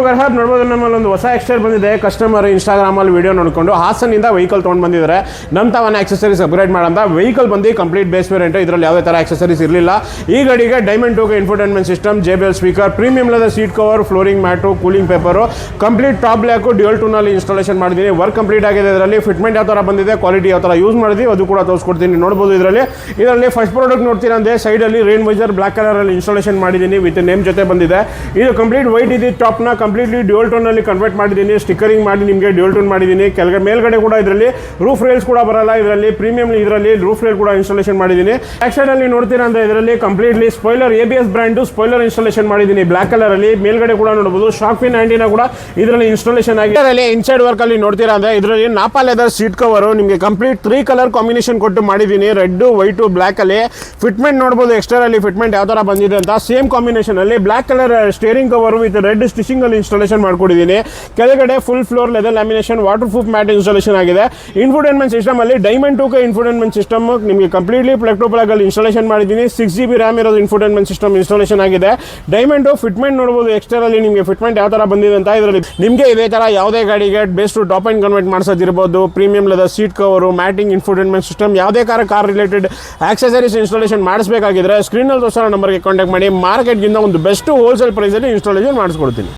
ಗರ್ಹಬ್ ನೋಡ್ಬೋದು, ನಮ್ಮಲ್ಲಿ ಒಂದು ಹೊಸ ಎಕ್ಸ್ಟೈಲ್ ಬಂದಿದೆ. ಕಸ್ಟಮರ್ ಇನ್ಸ್ಟಾಗ್ರಾಮಲ್ಲಿ ವೀಡಿಯೋ ನೋಡಿಕೊಂಡು ಹಾಸನಿಂದ ವೆಹಿಕಲ್ ತೊಗೊಂಡು ಬಂದಿದ್ದಾರೆ. ನಮ್ಮ ತಾವನ್ನ ಆಕ್ಸೆಸರೀಸ್ ಅಪ್ಗ್ರೇಡ್ ಮಾಡೋಂಥ ವೆಹಿಕಲ್ ಬಂದು ಕಂಪ್ಲೀಟ್ ಬೇಸ್ ವೇರಿಯಂಟ್. ಇದರಲ್ಲಿ ಯಾವುದೇ ಥರ ಆಕ್ಸೆಸರೀಸ್ ಇರಲಿಲ್ಲ. ಈ ಗಾಡಿಗೆ diamond 2 infotainment system, JBL speaker, premium leather seat cover, flooring mat, cooling paper, complete top black dual ಟೂನಲ್ಲಿ ಇನ್ಸ್ಟಾಲೇಷನ್ ಮಾಡಿದ್ದೀನಿ. ವರ್ಕ್ ಕಂಪ್ಲೀಟ್ ಆಗಿದೆ. ಇದರಲ್ಲಿ ಫಿಟ್ಮೆಂಟ್ ಯಾವ ಥರ ಬಂದಿದೆ, ಕ್ವಾಲಿಟಿ ಯಾವ ಥರ ಯೂಸ್ ಮಾಡಿದ್ವಿ ಅದು ಕೂಡ ತೋರಿಸ್ಕೊಡ್ತೀನಿ. ನೋಡ್ಬೋದು ಇದರಲ್ಲಿ ಫಸ್ಟ್ ಪ್ರಾಡಕ್ಟ್ ನೋಡ್ತೀರಾ ಅಂದರೆ ಸೈಡಲ್ಲಿ ರೇನ್ ವೈಸರ್ ಬ್ಲ್ಯಾಕ್ ಕಲರಲ್ಲಿ ಇನ್ಸ್ಟಾಲೇಷನ್ ಮಾಡಿದ್ದೀನಿ. ವಿತ್ ನೇಮ್ ಜೊತೆ ಬಂದಿದೆ. ಇದು ಕಂಪ್ಲೀಟ್ ವೈಟ್ ಇದೆ. ಟಾಪ್ನ ಕಂಪ್ಲೀಟ್ಲಿ ಡ್ಯೂಯಲ್ ಟೋನಲ್ಲಿ ಕನ್ವರ್ಟ್ ಮಾಡಿದ್ದೀನಿ. ಸ್ಟಿಕ್ಕರಿಂಗ್ ಮಾಡಿ ನಿಮಗೆ ಡ್ಯೂಯಲ್ ಟೋನ್ ಮಾಡಿದ್ದೀನಿ. ಮೇಲ್ಗಡೆ ಕೂಡ ಇದರಲ್ಲಿ ರೂಫ್ ರೇಲ್ಸ್ ಕೂಡ ಬರಲ್ಲ. ಇದರಲ್ಲಿ ಪ್ರೀಮಿಯಂ ಇದರಲ್ಲಿ ರೂಫ್ ರೇಲ್ ಕೂಡ ಇನ್ಸ್ಟಾಲೇಷನ್ ಮಾಡಿದ್ದೀನಿ. ಬ್ಯಾಕ್ ಸೈಡಲ್ಲಿ ನೋಡ್ತೀರಾ ಅಂದರೆ ಇದರಲ್ಲಿ completely spoiler ABS brand spoiler installation ಮಾಡಿದ್ದೀನಿ ಬ್ಲ್ಯಾಕ್ ಕಲರಲ್ಲಿ. ಮೇಲ್ಗಡೆ ಕೂಡ ನೋಡಬಹುದು ಶಾಕ್ ಪಿನ್ ಆಂಟಿನಾ ಕೂಡ ಇದರಲ್ಲಿ ಇನ್ಸ್ಟಾಲೇಷನ್ ಆಗಿದೆ. ಇದರಲ್ಲಿ ಇನ್ಸೈಡ್ ವರ್ಕ್ ಅಲ್ಲಿ ನೋಡ್ತೀರಾ ಅಂದರೆ ಇದರಲ್ಲಿ ನಾಪಾ ಲೆದರ್ ಸೀಟ್ ಕವರ್ ನಿಮಗೆ ಕಂಪ್ಲೀಟ್ 3 ಕಲರ್ ಕಾಂಬಿನೇಷನ್ ಕೊಟ್ಟು ಮಾಡಿದ್ದೀನಿ. ರೆಡ್, ವೈಟು, ಬ್ಲ್ಯಾಕ್ ಅಲ್ಲಿ ಫಿಟ್ಮೆಂಟ್ ನೋಡಬಹುದು. ಎಕ್ಸ್ಟರ್ ಅಲ್ಲಿ ಫಿಟ್ಮೆಂಟ್ ಯಾವ ತರ ಬಂದಿದೆ ಅಂತ ಸೇಮ್ ಕಾಂಬಿನೇಷನ್ ಅಲ್ಲಿ black colour steering cover with red stitching ಅಲ್ಲಿ ಇನ್ಸ್ಟಾಲೇಷನ್ ಮಾಡ್ಕೊಂಡಿದ್ದೀನಿ. ಕೆಳಗಡೆ full floor leather lamination water proof mat installation ಆಗಿದೆ. ಇನ್ಫೋಟೈನ್ಮೆಂಟ್ ಸಿಸ್ಟಮ್ ಅಲ್ಲಿ ಡೈಮಂಡ್ 2 ಇನ್ಫೋಟೈನ್ಮೆಂಟ್ ಸಿಸ್ಟಮ್ ನಿಮಗೆ ಕಂಪ್ಲೀಟ್ಲಿ ಪ್ಲಗ್ ಟು ಪ್ಲಗ್ ಅಲ್ಲಿ ಇನ್ಸ್ಟಾಲೇಷನ್ ಮಾಡಿದ್ದೀನಿ. 6GB RAM ಇರೋದು ಇನ್ಫೋಟೈನ್ಮೆಂಟ್ ಸಿಸ್ಟಮ್ ಇನ್ಸ್ಟಾಲೇಷನ್ ಆಗಿದೆ. ಡೈಮಂಡ್ ಫಿಟ್ಮೆಂಟ್ ನೋಡಬಹುದು. ಎಕ್ಸ್ಟರ್ ಅಲ್ಲಿ ನಿಮಗೆ ಫಿಟ್ಮೆಂಟ್ ಯಾವ ತರ ಬಂದಿದೆ ಅಂತ ಇದರಲ್ಲಿ ನಿಮಗೆ ಇದೇ ತರ ಯಾವುದೇ ಗಾಡಿಗೆ base to top and convert ಮಾಡಿಸೋದಿರ್ಬೋದು, premium leather seat cover, matting, infotainment system, ಯಾವುದೇ ಕಾರ್ ರಿಲೇಟೆಡ್ ಆಕ್ಸೆಸರೀಸ್ ಇನ್ಸ್ಟಾಲೇಷನ್ ಮಾಡಿಸಬೇಕಾಗಿದ್ರೆ ಸ್ಕ್ರೀನಲ್ಲಿ ತೋರಿಸೋ ನಂಬರ್ಗೆ ಕಾಂಟ್ಯಾಕ್ಟ್ ಮಾಡಿ. ಮಾರ್ಕೆಟ್ಗಿಂತ ಒಂದು ಬೆಸ್ಟ್ ಹೋಲ್ಸೇಲ್ ಪ್ರೈಸಲ್ಲಿ ಇನ್ಸ್ಟಾಲೇಷನ್ ಮಾಡಿಸ್ಕೊಡ್ತೀನಿ.